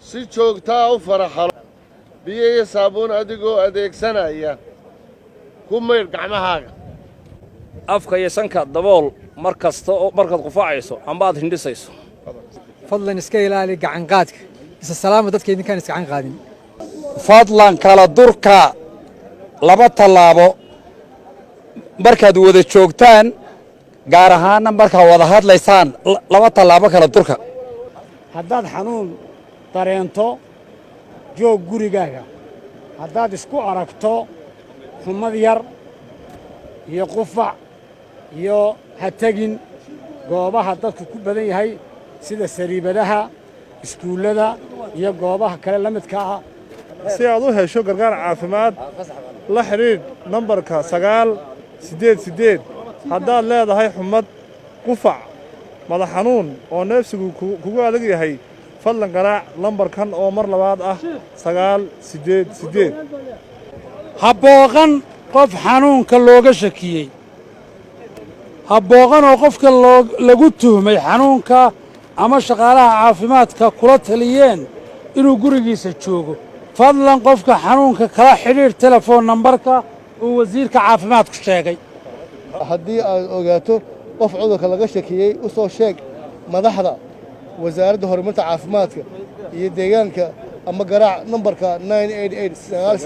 si joogtaa u faraxalo biyo iyo saabuun adigoo adeegsanaya ku maydh gacmahaaga afka iyo sanka dabool mar kasta oo markaad qufacayso amba aad hindhisayso fadlan iska ilaali gacan qaadka isa salaama dadka idinkaan is gacan qaadin fadlan kala durka laba tallaabo markaad wada joogtaan gaar ahaanna markaad wada hadlaysaan laba tallaabo kala durka haddaad xanuun dareento joog gurigaaga haddaad isku aragto xumad yar iyo qufac iyo ha tegin goobaha dadku ku badan yahay sida sariibadaha iskuullada iyo goobaha kale la midka ah si aad u hesho gargaar caafimaad la xidhiidh nambarka 988 haddaad leedahay xumad qufac madax xanuun oo neefsigu kugu adag yahay fadlan garaac lambarkan oo mar labaad ah 988 ha booqan qof xanuunka looga shakiyey ha booqan oo qofka lagu tuhmay xanuunka ama shaqaalaha caafimaadka kula taliyeen inuu gurigiisa joogo fadlan qofka xanuunka kala xidhiidh telefoon nambarka uu wasiirka caafimaadku sheegay haddii aad ogaato qof cudurka laga shakiyey u soo sheeg madaxda wasaaradda horumarinta caafimaadka iyo deegaanka ama garaac nambarka 988